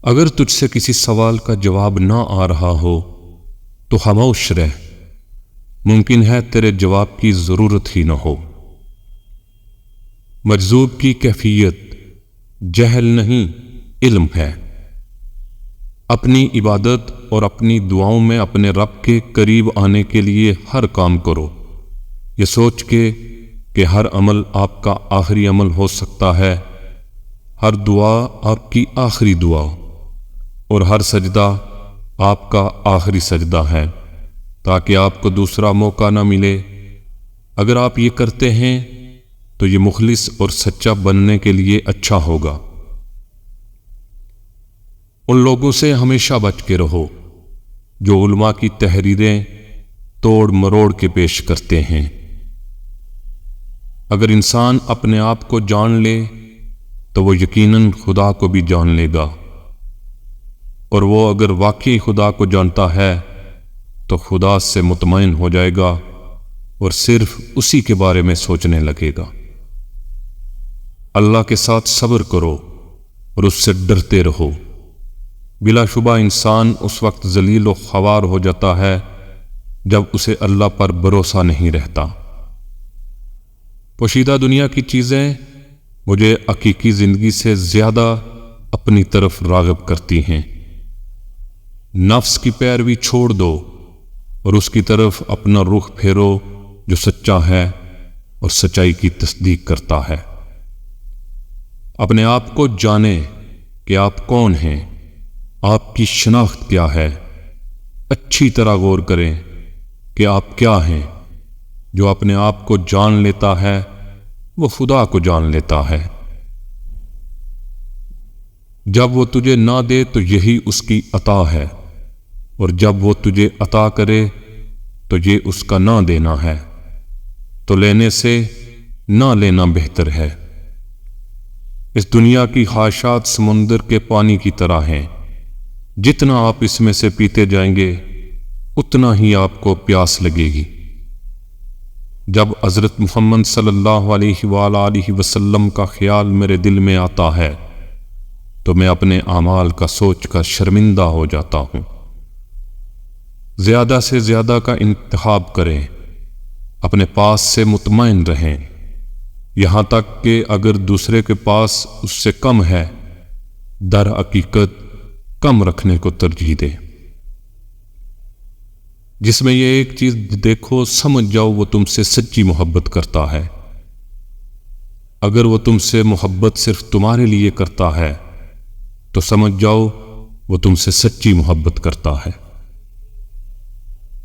اگر تجھ سے کسی سوال کا جواب نہ آ رہا ہو تو خاموش رہ، ممکن ہے تیرے جواب کی ضرورت ہی نہ ہو۔ مجذوب کی کیفیت جہل نہیں، علم ہے۔ اپنی عبادت اور اپنی دعاؤں میں اپنے رب کے قریب آنے کے لیے ہر کام کرو، یہ سوچ کے کہ ہر عمل آپ کا آخری عمل ہو سکتا ہے، ہر دعا آپ کی آخری دعا اور ہر سجدہ آپ کا آخری سجدہ ہے، تاکہ آپ کو دوسرا موقع نہ ملے۔ اگر آپ یہ کرتے ہیں تو یہ مخلص اور سچا بننے کے لیے اچھا ہوگا۔ ان لوگوں سے ہمیشہ بچ کے رہو جو علماء کی تحریریں توڑ مروڑ کے پیش کرتے ہیں۔ اگر انسان اپنے آپ کو جان لے تو وہ یقیناً خدا کو بھی جان لے گا، اور وہ اگر واقعی خدا کو جانتا ہے تو خدا سے مطمئن ہو جائے گا اور صرف اسی کے بارے میں سوچنے لگے گا۔ اللہ کے ساتھ صبر کرو اور اس سے ڈرتے رہو۔ بلا شبہ انسان اس وقت ذلیل و خوار ہو جاتا ہے جب اسے اللہ پر بھروسہ نہیں رہتا۔ پوشیدہ دنیا کی چیزیں مجھے حقیقی زندگی سے زیادہ اپنی طرف راغب کرتی ہیں۔ نفس کی پیروی چھوڑ دو اور اس کی طرف اپنا رخ پھیرو جو سچا ہے اور سچائی کی تصدیق کرتا ہے۔ اپنے آپ کو جانیں کہ آپ کون ہیں، آپ کی شناخت کیا ہے۔ اچھی طرح غور کریں کہ آپ کیا ہیں۔ جو اپنے آپ کو جان لیتا ہے وہ خدا کو جان لیتا ہے۔ جب وہ تجھے نہ دے تو یہی اس کی عطا ہے، اور جب وہ تجھے عطا کرے تو یہ اس کا نہ دینا ہے، تو لینے سے نہ لینا بہتر ہے۔ اس دنیا کی خواہشات سمندر کے پانی کی طرح ہیں، جتنا آپ اس میں سے پیتے جائیں گے اتنا ہی آپ کو پیاس لگے گی۔ جب حضرت محمد صلی اللہ علیہ وآلہ وسلم کا خیال میرے دل میں آتا ہے تو میں اپنے اعمال کا سوچ کر شرمندہ ہو جاتا ہوں۔ زیادہ سے زیادہ کا انتخاب کریں، اپنے پاس سے مطمئن رہیں، یہاں تک کہ اگر دوسرے کے پاس اس سے کم ہے، در حقیقت کم رکھنے کو ترجیح دیں۔ جس میں یہ ایک چیز دیکھو سمجھ جاؤ وہ تم سے سچی محبت کرتا ہے۔ اگر وہ تم سے محبت صرف تمہارے لیے کرتا ہے تو سمجھ جاؤ وہ تم سے سچی محبت کرتا ہے۔